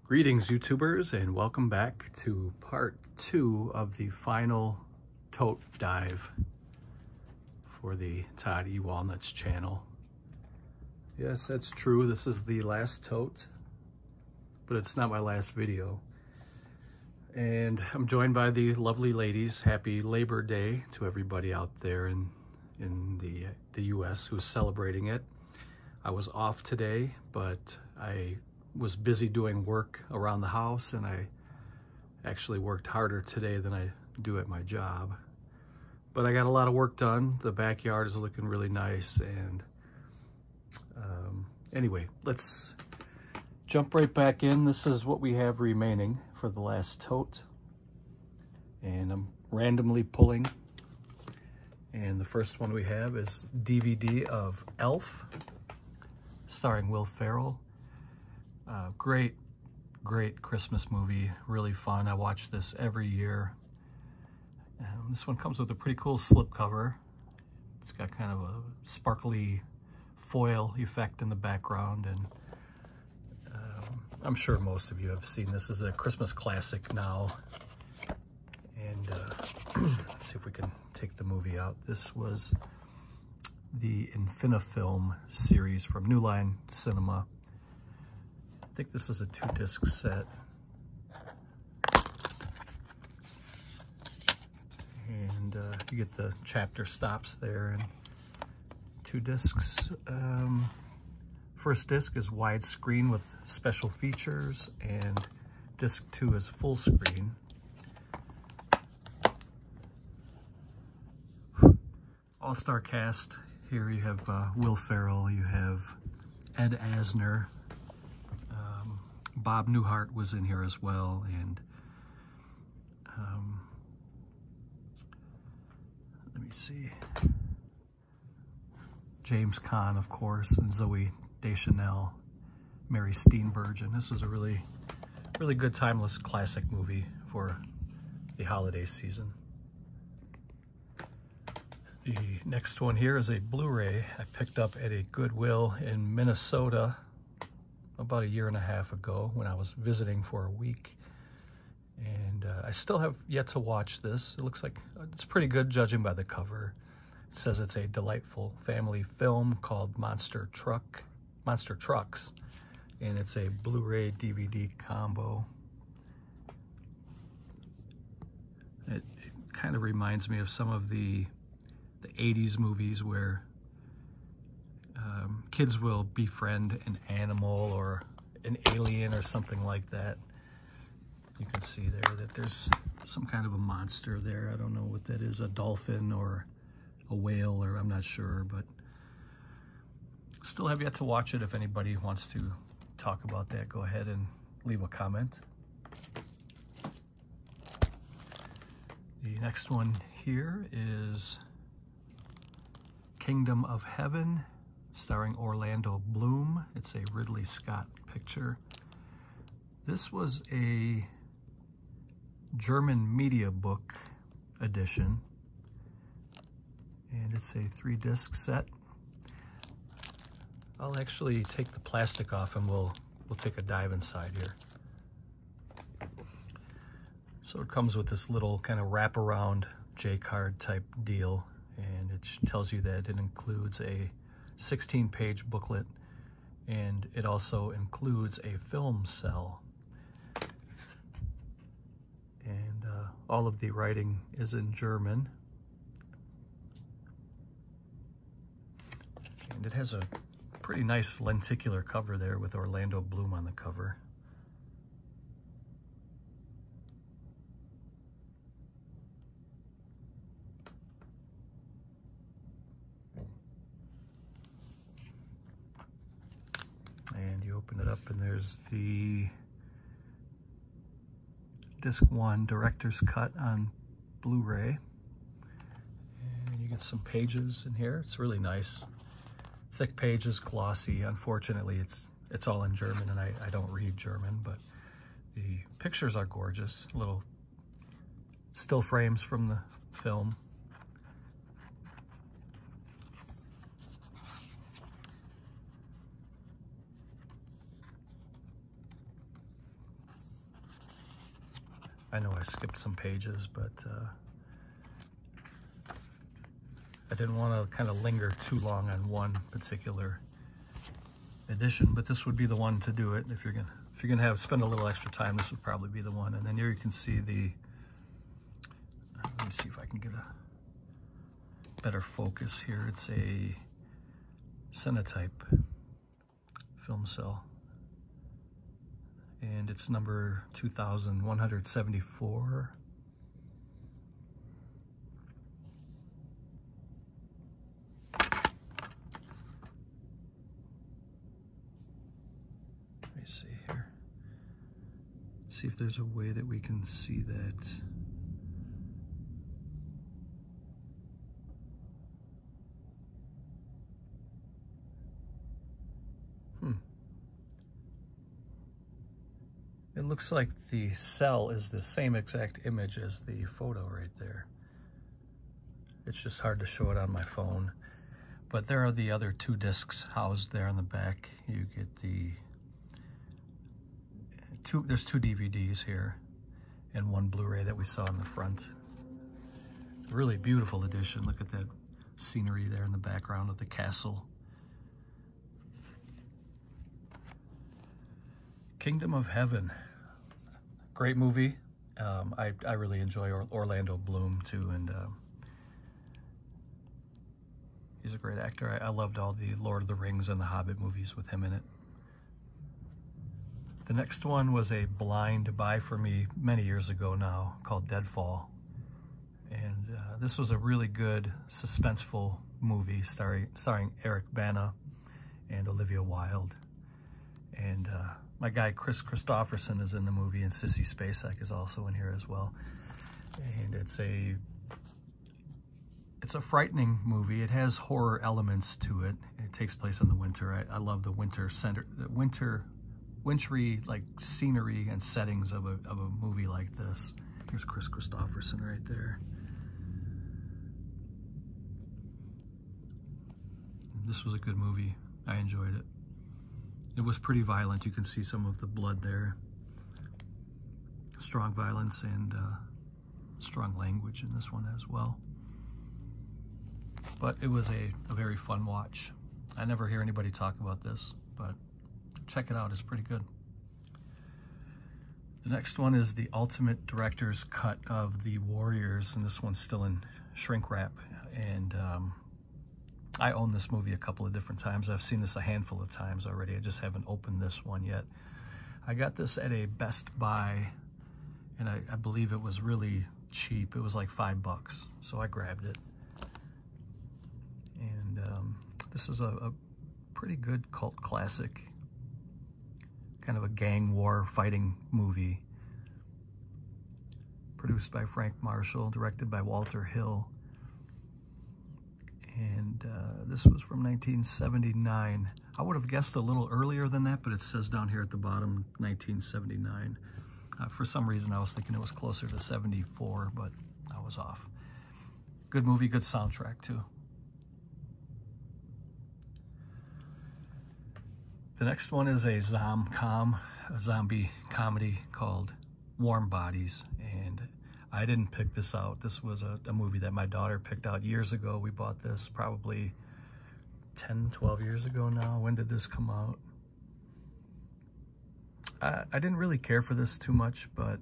Greetings, YouTubers, and welcome back to part 2 of the final Tote dive for the Todd E. Walnuts channel. Yes, that's true. This is the last Tote, but it's not my last video. And I'm joined by the lovely ladies. Happy Labor Day to everybody out there in the U.S. who's celebrating it. I was off today, but I was busy doing work around the house, and I actually worked harder today than I do at my job. But I got a lot of work done. The backyard is looking really nice, and anyway, let's jump right back in. This is what we have remaining for the last Tote, and I'm randomly pulling. And the first one we have is DVD of Elf, starring Will Ferrell. Great Christmas movie, really fun. I watch this every year. This one comes with a pretty cool slipcover. It's got kind of a sparkly foil effect in the background, and I'm sure most of you have seen this as a Christmas classic now. And let's see if we can take the movie out. This was the Infinifilm series from New Line Cinema. I think this is a 2-disc set. And you get the chapter stops there, and 2 discs. First disc is widescreen with special features, and disc 2 is full screen. All-star cast. Here you have Will Ferrell, you have Ed Asner, Bob Newhart was in here as well, and let me see, James Caan, of course, and Zoe Deschanel, Mary Steenburgen. This was a really good timeless classic movie for the holiday season. The next one here is a Blu-ray I picked up at a Goodwill in Minnesota about a year and a half ago when I was visiting for a week. And I still have yet to watch this. It looks like it's pretty good judging by the cover. It says it's a delightful family film called Monster Trucks, and it's a Blu-ray DVD combo. It kind of reminds me of some of the 80s movies where kids will befriend an animal or an alien or something like that. You can see there that there's some kind of a monster there. I don't know what that is, a dolphin or a whale, or I'm not sure, but still have yet to watch it. If anybody wants to talk about that, go ahead and leave a comment. The next one here is Kingdom of Heaven, starring Orlando Bloom. It's a Ridley Scott picture. This was a German media book edition, and it's a 3-disc set. I'll actually take the plastic off, and we'll take a dive inside here. So it comes with this little kind of wraparound J-card type deal, and it tells you that it includes a 16-page booklet, and it also includes a film cell. And all of the writing is in German. And it has a pretty nice lenticular cover there with Orlando Bloom on the cover. And you open it up, and there's the disc 1 director's cut on Blu-ray. And you get some pages in here. It's really nice. Thick pages, glossy. Unfortunately, it's all in German, and I don't read German, but the pictures are gorgeous. Little still frames from the film. I know I skipped some pages, but I didn't want to kind of linger too long on one particular edition, but this would be the one to do it. If you're gonna spend a little extra time, this would probably be the one. And then here you can see the, let me see if I can get a better focus here. It's a Cinetype film cell, and it's number 2174. Let me see here. See if there's a way that we can see that. It looks like the cell is the same exact image as the photo right there. It's just hard to show it on my phone. But there are the other 2 discs housed there in the back. You get the there's 2 DVDs here and 1 Blu-ray that we saw in the front. Really beautiful edition. Look at that scenery there in the background of the castle. Kingdom of Heaven. Great movie. I really enjoy Orlando Bloom too, and he's a great actor. I loved all the Lord of the Rings and the Hobbit movies with him in it. The next one was a blind buy for me many years ago now, called Deadfall. And this was a really good suspenseful movie starring Eric Bana and Olivia Wilde. And my guy Chris Christopherson is in the movie, and Sissy Spacek is also in here as well. And it's a frightening movie. It has horror elements to it. It takes place in the winter. I love the wintry like scenery and settings of a movie like this. Here's Chris Christopherson right there. This was a good movie. I enjoyed it. It was pretty violent. You can see some of the blood there. Strong violence and strong language in this one as well. But it was a very fun watch. I never hear anybody talk about this, but check it out. It's pretty good. The next one is the Ultimate Director's Cut of The Warriors, and this one's still in shrink wrap. And I own this movie a couple of different times. I've seen this a handful of times already. I just haven't opened this one yet. I got this at a Best Buy, and I believe it was really cheap. It was like $5, so I grabbed it. And this is a pretty good cult classic, kind of a gang war fighting movie. Produced by Frank Marshall, directed by Walter Hill. And this was from 1979. I would have guessed a little earlier than that, but it says down here at the bottom, 1979. For some reason, I was thinking it was closer to 74, but I was off. Good movie, good soundtrack too. The next one is a zombie comedy called Warm Bodies, and I didn't pick this out. This was a movie that my daughter picked out years ago. We bought this probably 10, 12 years ago now. When did this come out? I didn't really care for this too much, but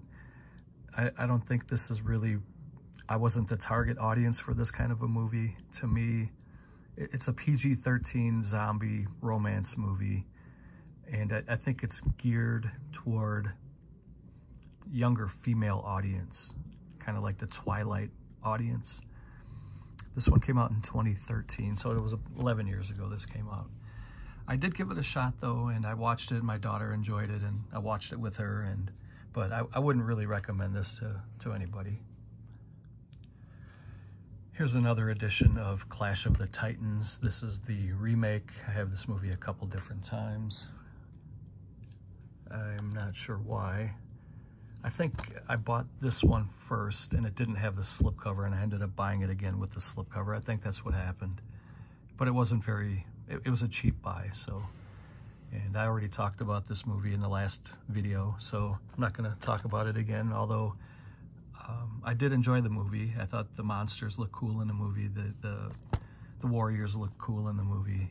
I don't think this is really, I wasn't the target audience for this kind of a movie. To me, it's a PG-13 zombie romance movie, and I think it's geared toward younger female audience, kind of like the Twilight audience. This one came out in 2013, so it was 11 years ago this came out. I did give it a shot though, and I watched it. My daughter enjoyed it, and I watched it with her, but I wouldn't really recommend this to anybody. Here's another edition of Clash of the Titans. This is the remake. I have this movie a couple different times. I'm not sure why. I think I bought this one first and it didn't have the slipcover, and I ended up buying it again with the slipcover. I think that's what happened. But it wasn't very, it was a cheap buy, so. And I already talked about this movie in the last video, so I'm not gonna talk about it again, although I did enjoy the movie. I thought the monsters looked cool in the movie. The warriors looked cool in the movie.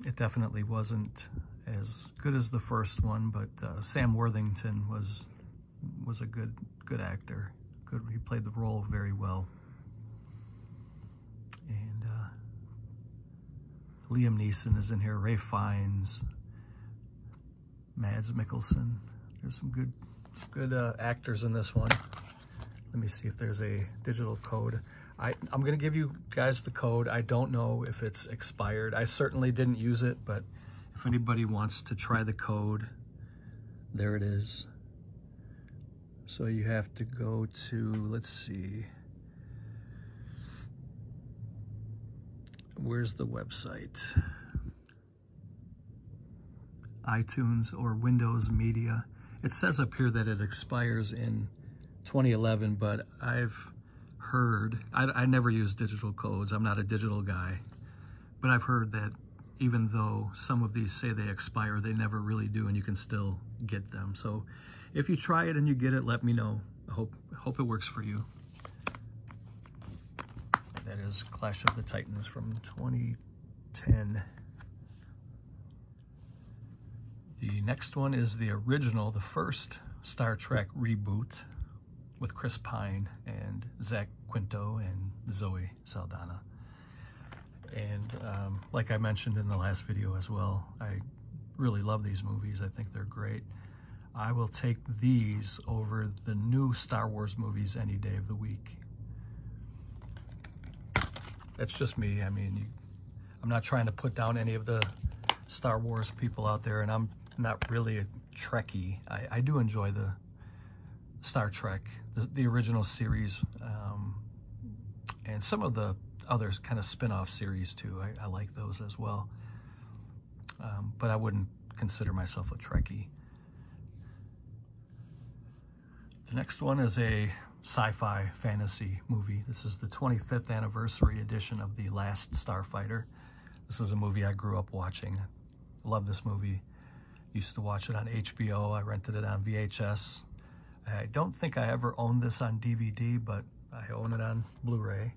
It definitely wasn't as good as the first one, but Sam Worthington was a good actor. He played the role very well. And Liam Neeson is in here. Ralph Fiennes, Mads Mikkelsen. There's some good actors in this one. Let me see if there's a digital code. I'm going to give you guys the code. I don't know if it's expired. I certainly didn't use it, but if anybody wants to try the code, there it is. So you have to go to, let's see, where's the website? iTunes or Windows Media. It says up here that it expires in 2011, but I've heard, I never use digital codes. I'm not a digital guy, but I've heard that even though some of these say they expire, they never really do, and you can still get them. So if you try it and you get it, let me know. I hope it works for you. That is Clash of the Titans from 2010. The next one is the original, the first Star Trek reboot with Chris Pine and Zach Quinto and Zoe Saldana. And like I mentioned in the last video as well, I really love these movies. I think they're great. I will take these over the new Star Wars movies any day of the week. That's just me. I mean, I'm not trying to put down any of the Star Wars people out there, and I'm not really a Trekkie. I do enjoy the Star Trek, the original series, and some of the other kind of spin-off series too. I like those as well, but I wouldn't consider myself a Trekkie. The next one is a sci-fi fantasy movie. This is the 25th anniversary edition of The Last Starfighter. This is a movie I grew up watching. I love this movie. Used to watch it on HBO. I rented it on VHS. I don't think I ever owned this on DVD, but I own it on Blu-ray.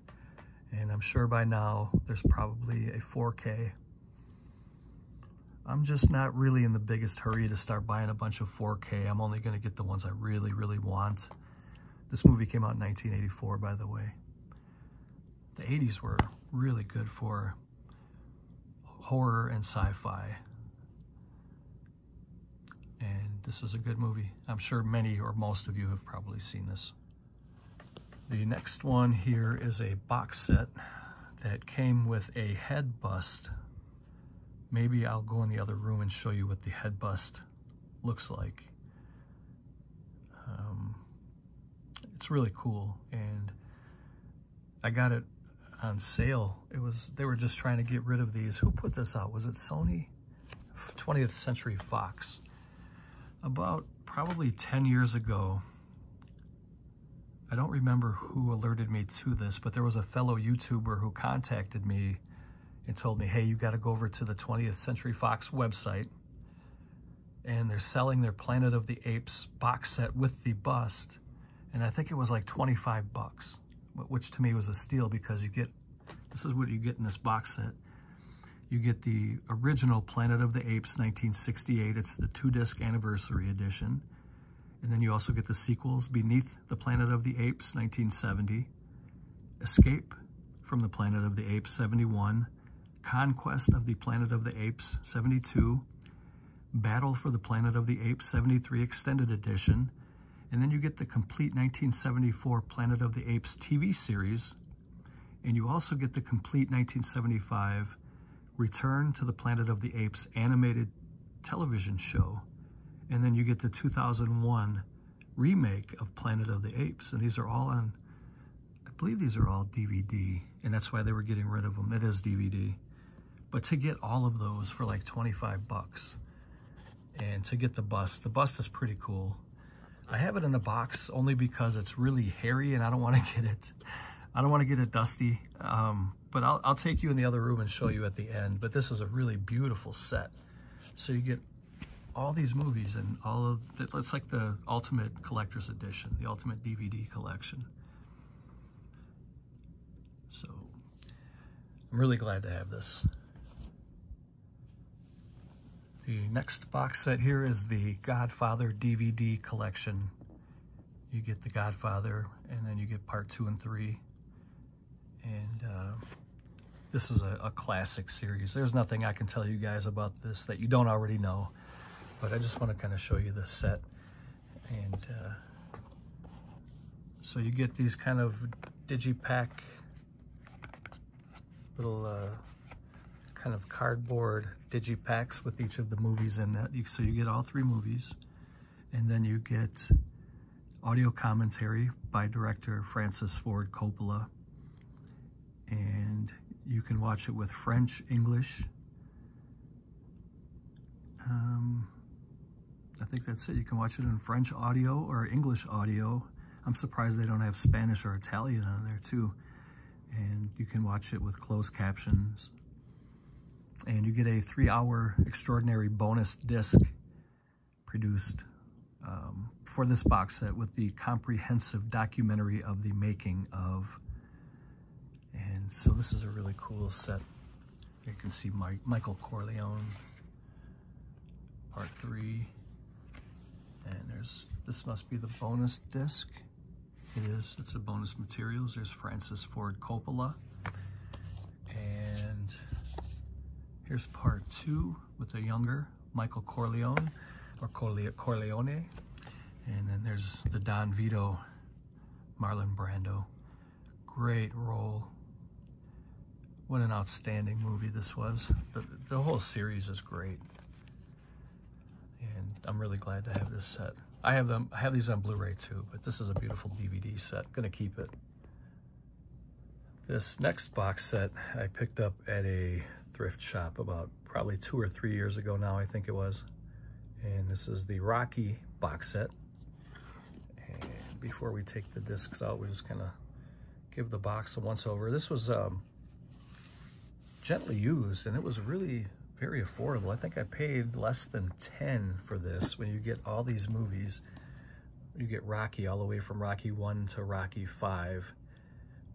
And I'm sure by now there's probably a 4K. I'm just not really in the biggest hurry to start buying a bunch of 4K. I'm only going to get the ones I really, really want. This movie came out in 1984, by the way. The 80s were really good for horror and sci-fi. And this is a good movie. I'm sure many or most of you have probably seen this. The next one here is a box set that came with a head bust. Maybe I'll go in the other room and show you what the head bust looks like. It's really cool, and I got it on sale. They were just trying to get rid of these. Who put this out? Was it Sony? 20th Century Fox. About probably 10 years ago, I don't remember who alerted me to this, but there was a fellow YouTuber who contacted me and told me, hey, you got to go over to the 20th Century Fox website, and they're selling their Planet of the Apes box set with the bust, and I think it was like 25 bucks, which to me was a steal, because this is what you get in this box set. You get the original Planet of the Apes 1968. It's the 2-disc anniversary edition. And then you also get the sequels, Beneath the Planet of the Apes 1970, Escape from the Planet of the Apes 71, Conquest of the Planet of the Apes 72, Battle for the Planet of the Apes 73 Extended Edition, and then you get the complete 1974 Planet of the Apes TV series, and you also get the complete 1975 Return to the Planet of the Apes animated television show, and then you get the 2001 remake of Planet of the Apes, and these are all on, I believe these are all DVD, and that's why they were getting rid of them. It is DVD. But to get all of those for like 25 bucks, and to get the bust is pretty cool. I have it in a box only because it's really hairy and I don't want to get it dusty. But I'll take you in the other room and show you at the end. But this is a really beautiful set. So you get all these movies and all of it's like the ultimate collector's edition, the ultimate DVD collection. So I'm really glad to have this. The next box set here is the Godfather DVD collection. You get the Godfather, and then you get part 2 and 3. And this is a classic series. There's nothing I can tell you guys about this that you don't already know, but I just want to kind of show you the set. And so you get these kind of digipack, little kind of cardboard digipacks with each of the movies in that. So you get all 3 movies, and then you get audio commentary by director Francis Ford Coppola, and you can watch it with French, English. I think that's it. You can watch it in French audio or English audio. I'm surprised they don't have Spanish or Italian on there too. And you can watch it with closed captions. And you get a 3-hour extraordinary bonus disc produced for this box set with the comprehensive documentary of the making of. And so this is a really cool set. You can see Michael Corleone, part 3. And this must be the bonus disc. It is, it's a bonus materials. There's Francis Ford Coppola. And here's part 2 with a younger Michael Corleone, or Corleone. And then there's the Don Vito, Marlon Brando. Great role. What an outstanding movie this was. The whole series is great. And I'm really glad to have this set. I have these on Blu-ray too, but this is a beautiful DVD set. Gonna keep it. This next box set I picked up at a thrift shop about probably 2 or 3 years ago now, I think it was. And this is the Rocky box set. And before we take the discs out, we just kind of give the box a once over. This was gently used, and it was really very affordable. I think I paid less than 10 for this. When you get all these movies, you get Rocky all the way from Rocky 1 to Rocky 5,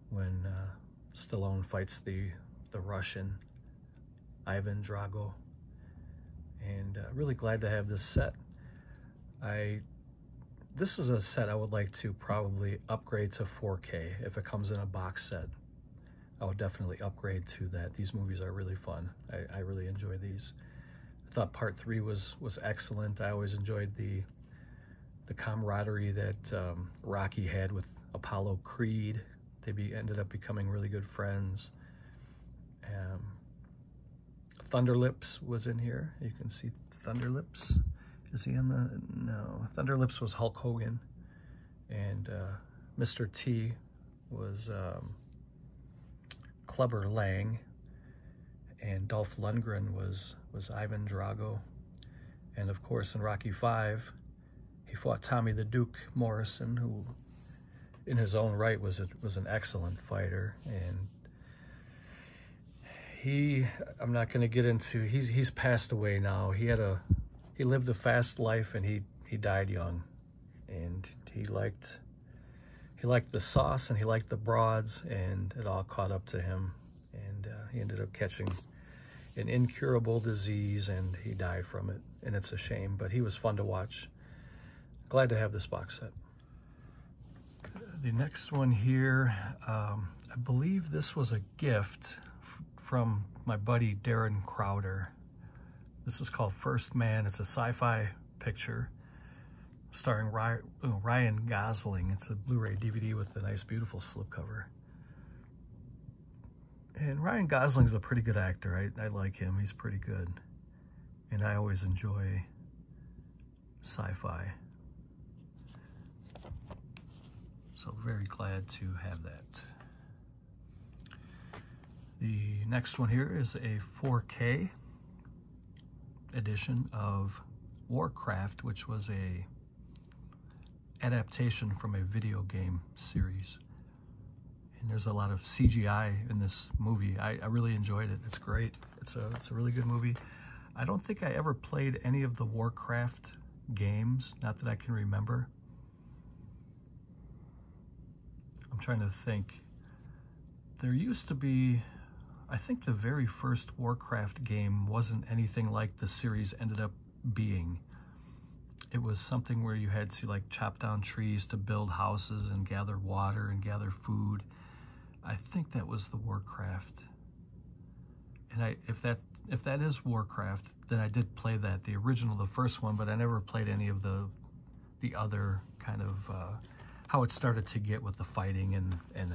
when Stallone fights the Russian Ivan Drago. And really glad to have this set. This is a set I would like to probably upgrade to 4K if it comes in a box set. I would definitely upgrade to that. These movies are really fun. I really enjoy these. I thought part 3 was excellent. I always enjoyed the camaraderie that Rocky had with Apollo Creed. They ended up becoming really good friends. Thunderlips was in here. You can see Thunderlips. Is he on the? No. Thunderlips was Hulk Hogan. And Mr. T was Clubber Lang. And Dolph Lundgren was Ivan Drago. And of course in Rocky 5, he fought Tommy the Duke Morrison, who in his own right was an excellent fighter. And I'm not going to get into, he's passed away now. He lived a fast life, and he died young. And he liked the sauce, and he liked the broads, and it all caught up to him. And he ended up catching an incurable disease, and he died from it. And it's a shame, but he was fun to watch. Glad to have this box set. The next one here, I believe this was a gift from my buddy Darren Crowder. This is called First Man. It's a sci-fi picture starring Ryan Gosling. It's a Blu-ray DVD with a nice, beautiful slipcover. And Ryan Gosling's a pretty good actor. I like him. He's pretty good. And I always enjoy sci-fi. So very glad to have that. The next one here is a 4K edition of Warcraft, which was a adaptation from a video game series. And there's a lot of CGI in this movie. I really enjoyed it. It's great. It's a really good movie. I don't think I ever played any of the Warcraft games, not that I can remember. I'm trying to think. There used to be, I think the very first Warcraft game wasn't anything like the series ended up being. It was something where you had to like chop down trees to build houses and gather water and gather food. I think that was the Warcraft. And if that is Warcraft, then I did play that, the original, the first one, but I never played any of the other kind of how it started to get with the fighting and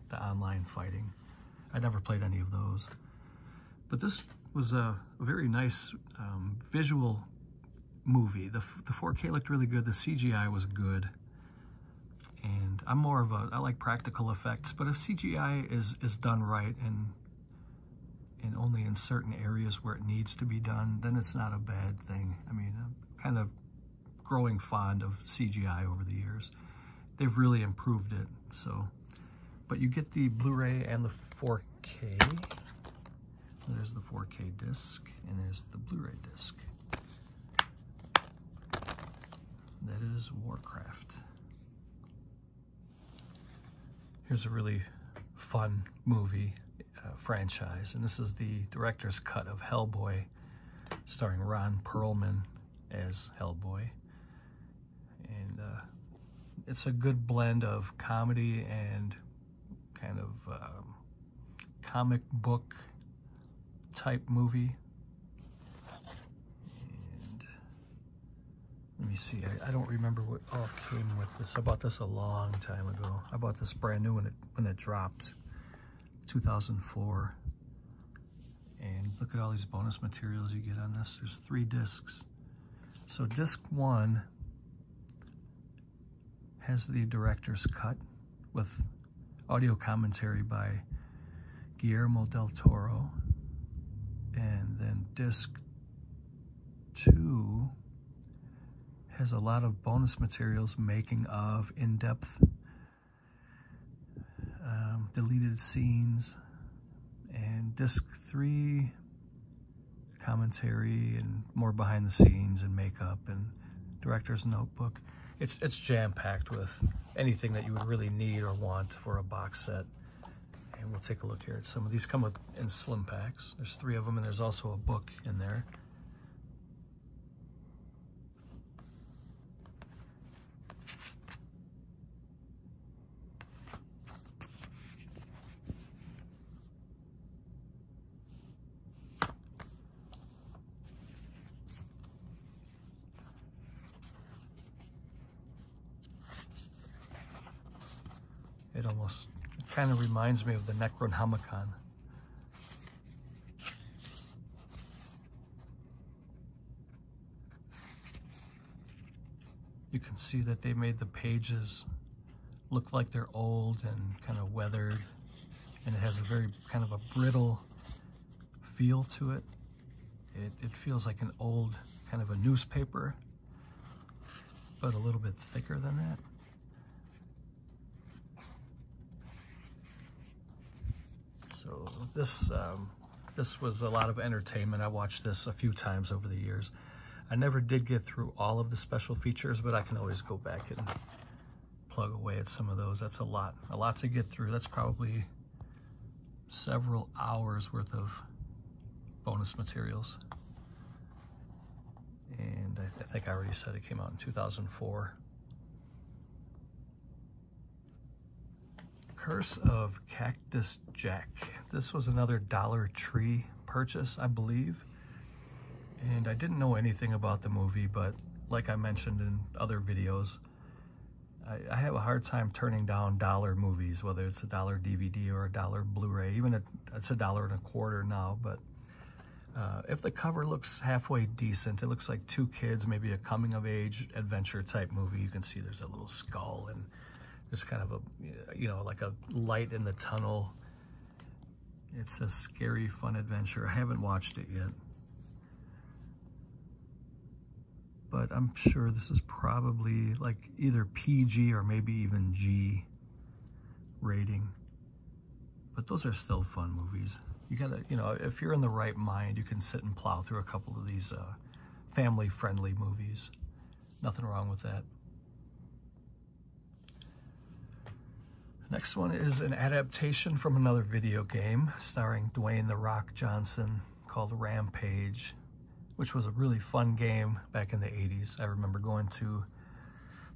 the online fighting. I never played any of those. But this was a very nice visual movie. The 4K looked really good. The CGI was good. And I'm more of I like practical effects, but if CGI is done right and only in certain areas where it needs to be done, then it's not a bad thing. I mean, I'm kind of growing fond of CGI over the years. They've really improved it, so. But you get the Blu-ray and the 4K. There's the 4K disc, and there's the Blu-ray disc. That is Warcraft. Here's a really fun movie franchise, and this is the director's cut of Hellboy, starring Ron Perlman as Hellboy. And it's a good blend of comedy and kind of comic book type movie. And let me see, I don't remember what all came with this. I bought this a long time ago. I bought this brand new when it dropped, 2004. And look at all these bonus materials you get on this. There's 3 discs. So disc 1 has the director's cut with audio commentary by Guillermo del Toro. And then disc 2 has a lot of bonus materials, making of, in-depth, deleted scenes. And disc 3, commentary and more behind the scenes and makeup and director's notebook. It's jam-packed with anything that you would really need or want for a box set. And we'll take a look here at some of these. Come in slim packs. There's 3 of them, and there's also a book in there. It kind of reminds me of the Necronomicon. You can see that they made the pages look like they're old and kind of weathered, and it has a very kind of a brittle feel to it. It feels like an old kind of a newspaper, but a little bit thicker than that. So this was a lot of entertainment. I watched this a few times over the years. I never did get through all of the special features, but I can always go back and plug away at some of those. That's a lot to get through. That's probably several hours worth of bonus materials. And I think I already said it came out in 2004. Curse of Cactus Jack. This was another Dollar Tree purchase, I believe. And I didn't know anything about the movie, but like I mentioned in other videos, I have a hard time turning down dollar movies, whether it's a $1 DVD or a $1 Blu-ray. Even it's $1.25 now, but if the cover looks halfway decent, it looks like 2 kids, maybe a coming-of-age adventure type movie. You can see there's a little skull and there's kind of a, you know, like a light in the tunnel. It's a scary, fun adventure. I haven't watched it yet, but I'm sure this is probably like either PG or maybe even G rating. But those are still fun movies. You gotta, you know, if you're in the right mind, you can sit and plow through a couple of these family-friendly movies. Nothing wrong with that. Next one is an adaptation from another video game starring Dwayne "The Rock" Johnson called Rampage, which was a really fun game back in the 80s. I remember going to,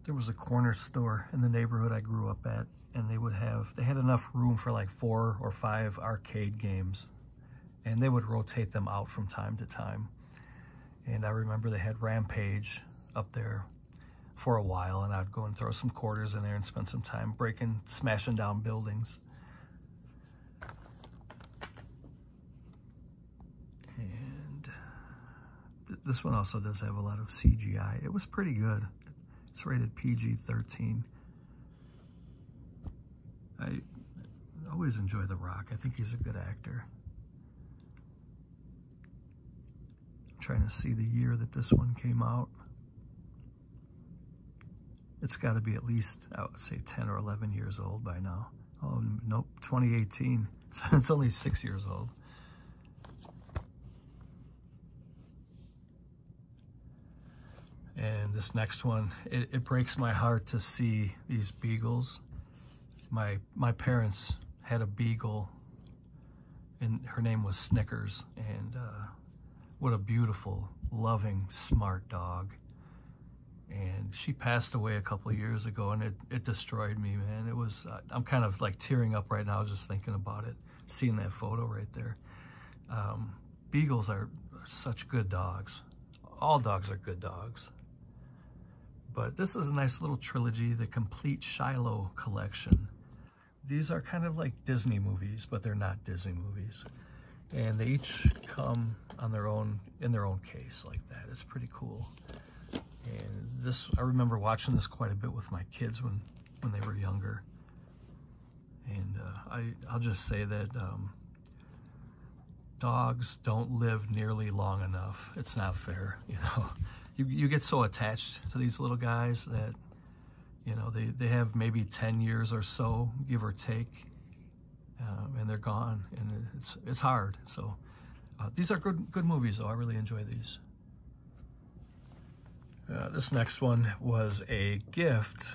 there was a corner store in the neighborhood I grew up at, and they had enough room for like 4 or 5 arcade games, and they would rotate them out from time to time. And I remember they had Rampage up there for a while, and I'd go and throw some quarters in there and spend some time smashing down buildings. And this one also does have a lot of CGI. It was pretty good. It's rated PG-13. I always enjoy The Rock. I think he's a good actor. I'm trying to see the year that this one came out. It's got to be at least, I would say, 10 or 11 years old by now. Oh, nope, 2018. It's only 6 years old. And this next one, it breaks my heart to see these beagles. My parents had a beagle, and her name was Snickers. And what a beautiful, loving, smart dog. And she passed away a couple of years ago, and it destroyed me, man. It was, I'm kind of like tearing up right now just thinking about it, seeing that photo right there. Beagles are such good dogs. All dogs are good dogs. But this is a nice little trilogy, the complete Shiloh collection. These are kind of like Disney movies, but they're not Disney movies. And they each come on their own, in their own case like that. It's pretty cool. And this, I remember watching this quite a bit with my kids when they were younger. And I'll just say that dogs don't live nearly long enough. It's not fair, you know. You get so attached to these little guys that, you know, they have maybe 10 years or so, give or take, and they're gone, and it's hard. So these are good movies, though. I really enjoy these. This next one was a gift.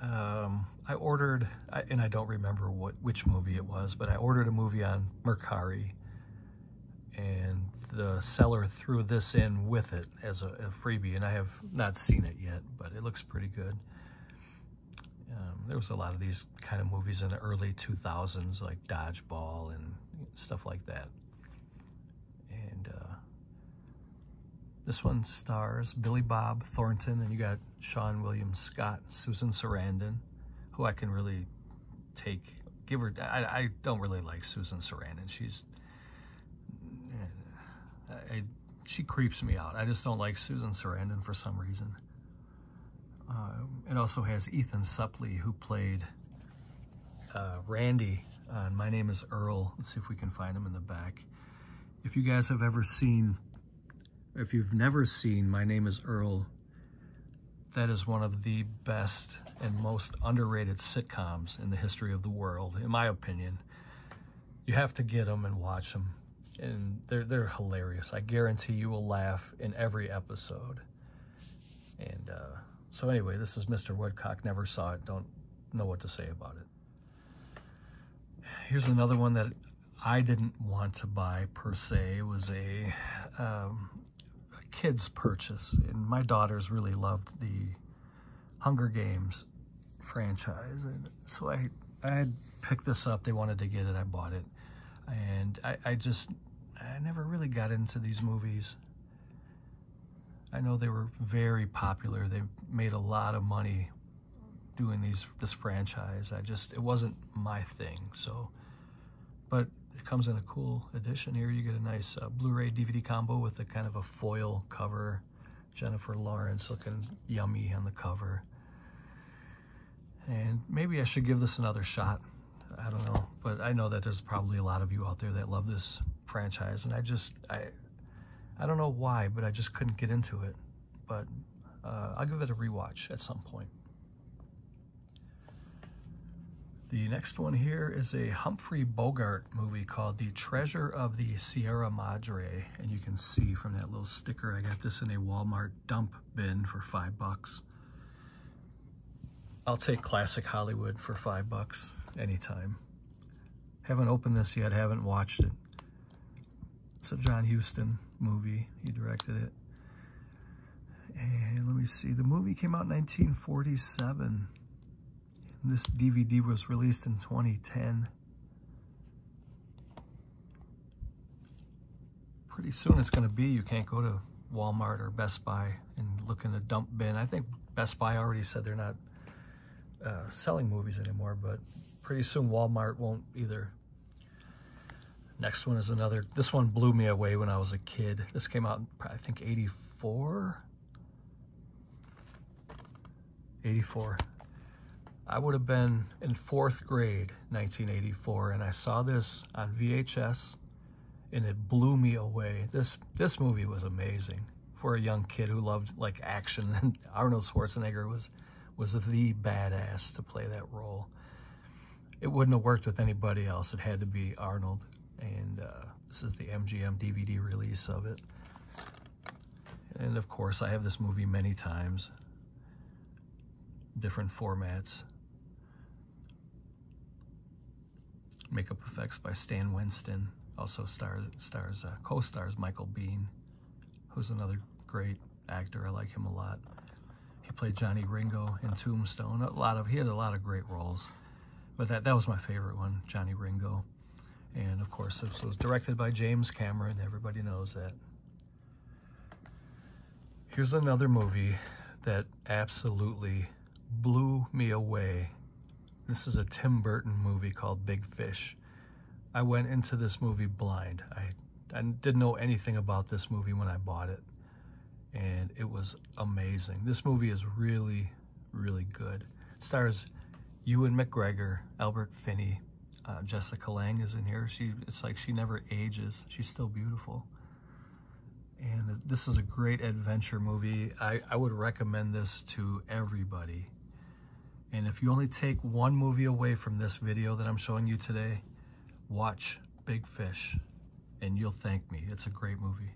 I ordered, and I don't remember which movie it was, but I ordered a movie on Mercari, and the seller threw this in with it as a freebie, and I have not seen it yet, but it looks pretty good. There was a lot of these kind of movies in the early 2000s, like Dodgeball and stuff like that. And this one stars Billy Bob Thornton, and you got Sean William Scott, Susan Sarandon, who I can really give her. I don't really like Susan Sarandon. She creeps me out. I just don't like Susan Sarandon for some reason. It also has Ethan Suplee, who played Randy on My Name is Earl. Let's see if we can find him in the back. If you guys have ever seen, if you've never seen My Name is Earl, that is one of the best and most underrated sitcoms in the history of the world, in my opinion. You have to get them and watch them, and they're hilarious. I guarantee you will laugh in every episode. And so anyway, this is Mr. Woodcock. Never saw it. Don't know what to say about it. Here's another one that I didn't want to buy per se. It was a kid's purchase, and my daughters really loved the Hunger Games franchise, and so I had picked this up. They wanted to get it. I bought it, and I never really got into these movies. I know they were very popular. They made a lot of money doing this franchise. It wasn't my thing. So, but it comes in a cool edition here. You get a nice Blu-ray DVD combo with a kind of a foil cover. Jennifer Lawrence looking yummy on the cover. And maybe I should give this another shot. I don't know, but I know that there's probably a lot of you out there that love this franchise, and I don't know why, but I just couldn't get into it. But I'll give it a rewatch at some point. The next one here is a Humphrey Bogart movie called The Treasure of the Sierra Madre. And you can see from that little sticker, I got this in a Walmart dump bin for $5. I'll take classic Hollywood for $5 anytime. Haven't opened this yet, haven't watched it. It's a John Huston movie, he directed it. And let me see, the movie came out in 1947. This DVD was released in 2010. Pretty soon it's going to be, you can't go to Walmart or Best Buy and look in a dump bin. I think Best Buy already said they're not selling movies anymore, but pretty soon Walmart won't either. Next one is another, this one blew me away when I was a kid. This came out in, I think, 84? 84. I would have been in 4th grade, 1984, and I saw this on VHS, and it blew me away. This movie was amazing for a young kid who loved like action, and Arnold Schwarzenegger was the badass to play that role. It wouldn't have worked with anybody else. It had to be Arnold, and this is the MGM DVD release of it. And of course, I have this movie many times, different formats. Makeup effects by Stan Winston. Also co-stars Michael Biehn, who's another great actor. I like him a lot. He played Johnny Ringo in Tombstone. He had a lot of great roles, but that was my favorite one, Johnny Ringo. And of course, this was directed by James Cameron. Everybody knows that. Here's another movie that absolutely blew me away. This is a Tim Burton movie called Big Fish. I went into this movie blind. I didn't know anything about this movie when I bought it, and it was amazing. This movie is really, really good. It stars Ewan McGregor, Albert Finney, Jessica Lange is in here. It's like she never ages. She's still beautiful. And this is a great adventure movie. I would recommend this to everybody. And if you only take one movie away from this video that I'm showing you today, watch Big Fish, and you'll thank me. It's a great movie.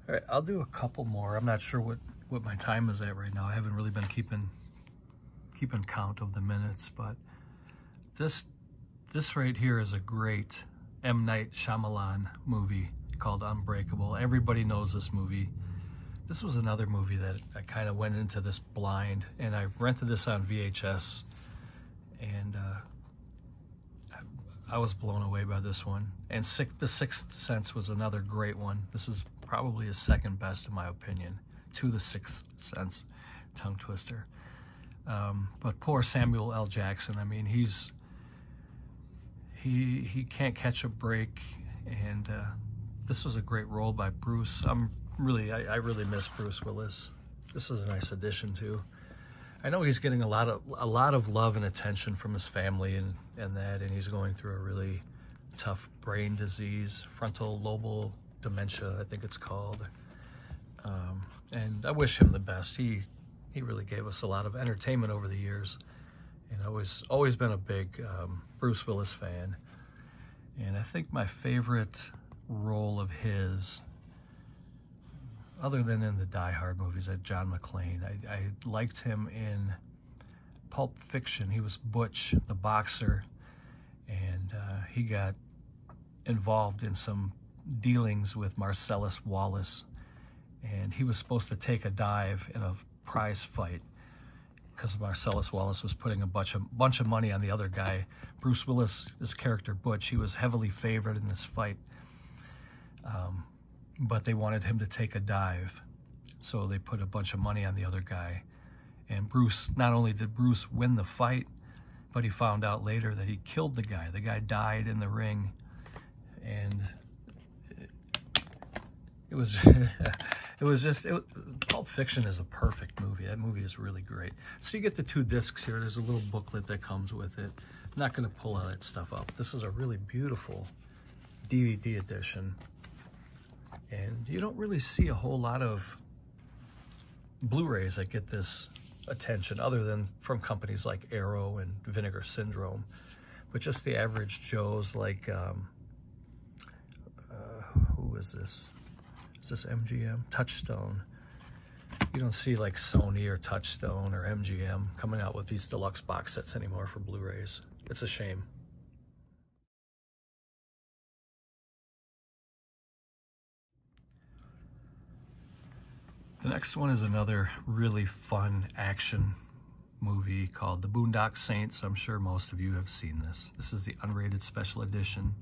All right, I'll do a couple more. I'm not sure what my time is at right now. I haven't really been keeping count of the minutes, but this right here is a great M. Night Shyamalan movie called Unbreakable. Everybody knows this movie. This was another movie that I kind of went into this blind, and I rented this on VHS, and I was blown away by this one. And The Sixth Sense was another great one. This is probably his second best in my opinion, to The Sixth Sense. Tongue twister. But poor Samuel L. Jackson, I mean, he can't catch a break, and this was a great role by Bruce. I really miss Bruce Willis. This is a nice addition too. I know he's getting a lot of love and attention from his family and he's going through a really tough brain disease, frontal lobal dementia, I think it's called. And I wish him the best. He really gave us a lot of entertainment over the years, and always been a big Bruce Willis fan. And I think my favorite role of his, other than in the Die Hard movies, at John McClane, I liked him in Pulp Fiction. He was Butch, the boxer, and he got involved in some dealings with Marcellus Wallace, and he was supposed to take a dive in a prize fight because Marcellus Wallace was putting a bunch of money on the other guy. Bruce Willis, this character Butch, he was heavily favored in this fight, but they wanted him to take a dive, so they put a bunch of money on the other guy. And Bruce, not only did Bruce win the fight, but he found out later that he killed the guy. The guy died in the ring, and Pulp Fiction is a perfect movie. That movie is really great. So you get the 2 discs here. There's a little booklet that comes with it. not going to pull all that stuff up. This is a really beautiful DVD edition. And you don't really see a whole lot of Blu-rays that get this attention other than from companies like Arrow and Vinegar Syndrome. But just the average Joes like, who is this? Is this MGM? Touchstone. You don't see like Sony or Touchstone or MGM coming out with these deluxe box sets anymore for Blu-rays. It's a shame. The next one is another really fun action movie called The Boondock Saints. I'm sure most of you have seen this. This is the unrated special edition.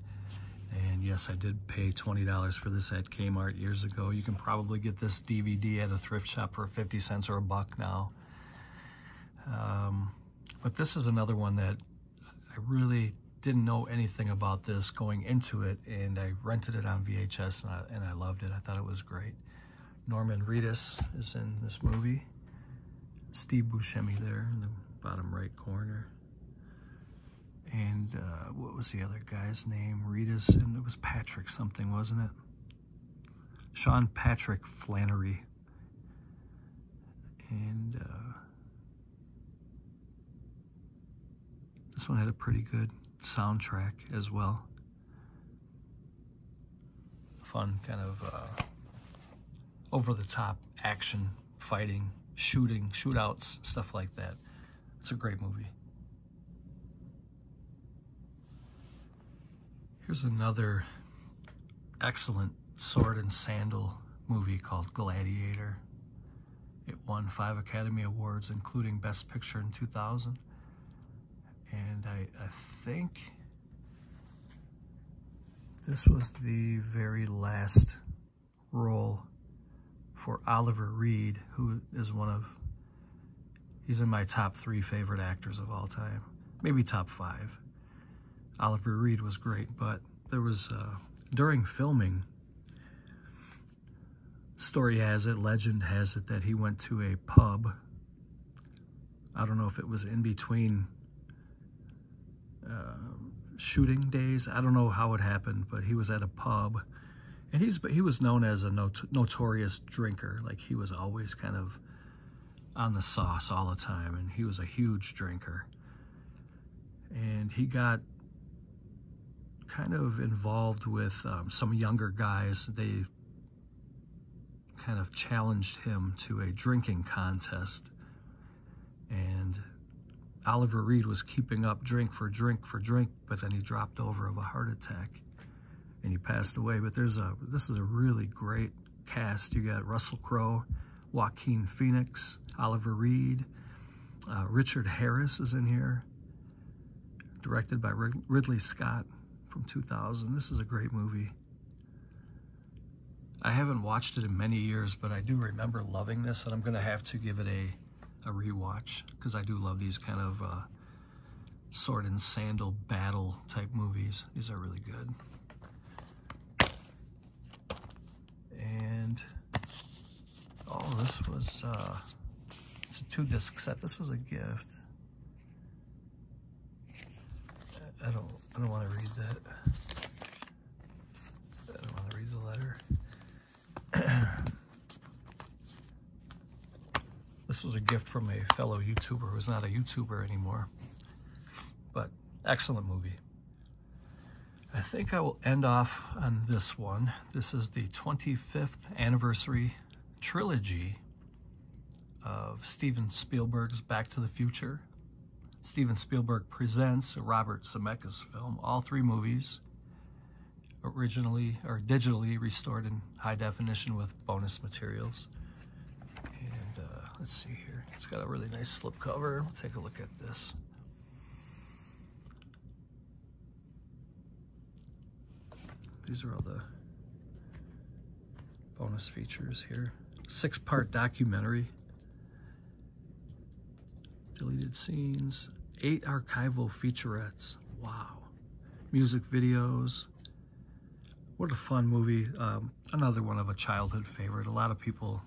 And yes, I did pay $20 for this at Kmart years ago. You can probably get this DVD at a thrift shop for 50 cents or $1 now. But this is another one that I really didn't know anything about this going into it, and I rented it on VHS and I loved it. I thought it was great. Norman Reedus is in this movie. Steve Buscemi there in the bottom right corner. And what was the other guy's name? Reedus, and it was Patrick something, wasn't it? Sean Patrick Flannery. And this one had a pretty good soundtrack as well. Fun kind of over-the-top action, fighting, shooting, shootouts, stuff like that. It's a great movie. Here's another excellent sword and sandal movie called Gladiator. It won 5 Academy Awards, including Best Picture in 2000. And I think this was the very last role for Oliver Reed, who is he's in my top 3 favorite actors of all time, maybe top 5. Oliver Reed was great, but there was, during filming, story has it, legend has it, that he went to a pub. I don't know if it was in between shooting days. I don't know how it happened, but he was at a pub. And he was known as a notorious drinker. Like, he was always kind of on the sauce all the time, and he was a huge drinker. And he got kind of involved with some younger guys. They kind of challenged him to a drinking contest. And Oliver Reed was keeping up drink for drink for drink, but then he dropped over of a heart attack. And he passed away. But this is a really great cast. You got Russell Crowe, Joaquin Phoenix, Oliver Reed, Richard Harris is in here, directed by Ridley Scott from 2000. This is a great movie. I haven't watched it in many years, but I do remember loving this, and I'm going to have to give it a rewatch, because I do love these kind of sword and sandal battle type movies. These are really good. And oh, this was it's a 2-disc set. This was a gift. I don't want to read that. I don't want to read the letter. This was a gift from a fellow YouTuber who's not a YouTuber anymore. But excellent movie. I think I will end off on this one. This is the 25th anniversary trilogy of Steven Spielberg's Back to the Future. Steven Spielberg presents Robert Zemeckis' film. All 3 movies originally or digitally restored in high definition with bonus materials. And let's see here. It's got a really nice slipcover. We'll take a look at this. These are all the bonus features here. 6-part documentary. Deleted scenes. 8 archival featurettes. Wow. Music videos. What a fun movie. Another one of a childhood favorite. A lot of people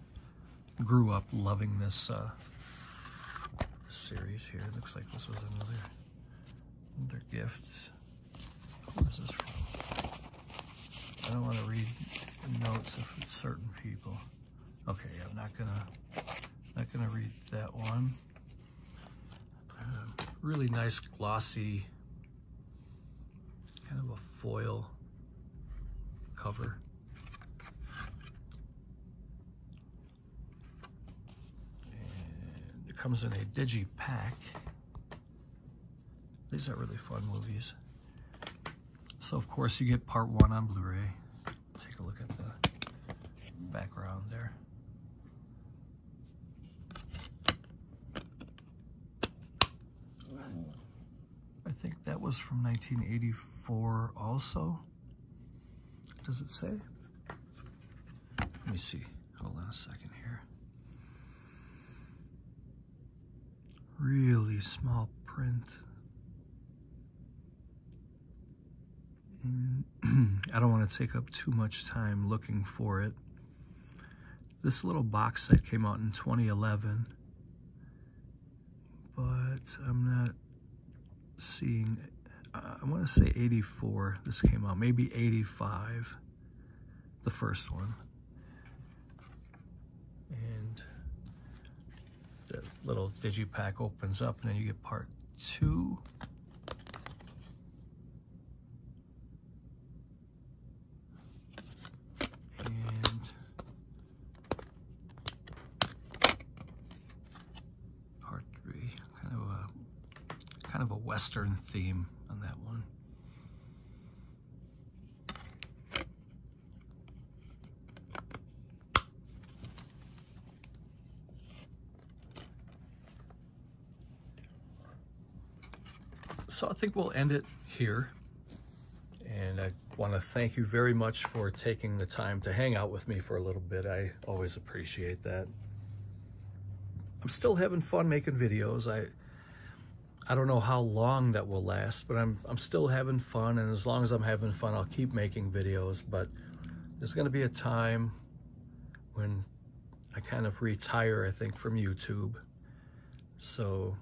grew up loving this series here. It looks like this was another Their gifts. Where's this from? I don't want to read notes if it's certain people. Okay, I'm not gonna read that one. Really nice glossy, kind of a foil cover. And it comes in a digi pack. These are really fun movies. So of course you get part 1 on Blu-ray. Take a look at the background there. I think that was from 1984 also. Does it say? Let me see. Hold on a second here. Really small print. I don't want to take up too much time looking for it. This little box set came out in 2011, but I'm not seeing, I want to say 84 this came out, maybe 85, the first one. And the little digipack opens up and then you get part 2. And part 3, kind of a Western theme on that one. So I think we'll end it here. And I want to thank you very much for taking the time to hang out with me for a little bit. I always appreciate that. I'm still having fun making videos. I don't know how long that will last, but I'm still having fun, and as long as I'm having fun, I'll keep making videos. But there's going to be a time when I kind of retire, I think, from YouTube. So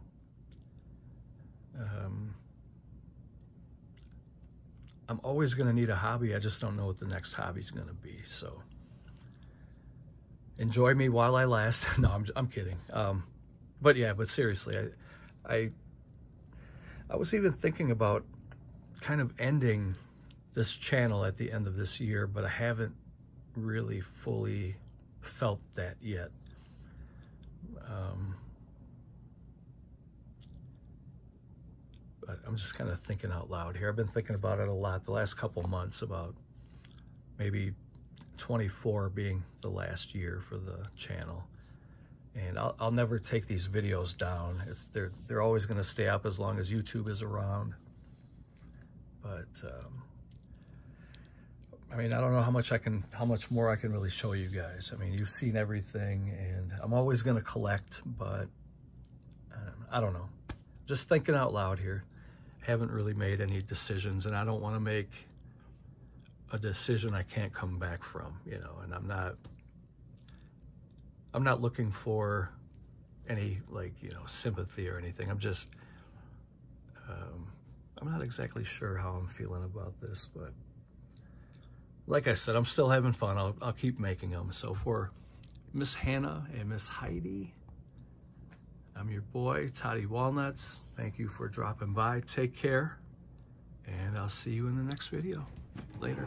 I'm always going to need a hobby. I just don't know what the next hobby's going to be. So enjoy me while I last. No, I'm kidding. But yeah, but seriously, I was even thinking about kind of ending this channel at the end of this year, but I haven't really fully felt that yet. But I'm just kind of thinking out loud here. I've been thinking about it a lot the last couple months, about maybe 24 being the last year for the channel. And I'll never take these videos down. They're always going to stay up as long as YouTube is around. But I mean, I don't know how much more I can really show you guys. I mean, you've seen everything, and I'm always going to collect, but I don't know. Just thinking out loud here. Haven't really made any decisions, and I don't want to make a decision I can't come back from, you know. And I'm not looking for any, like, you know, sympathy or anything. I'm just I'm not exactly sure how I'm feeling about this, but like I said, I'm still having fun. I'll keep making them. So for Miss Hannah and Miss Heidi, I'm your boy, Tote Walnuts. Thank you for dropping by. Take care, and I'll see you in the next video. Later.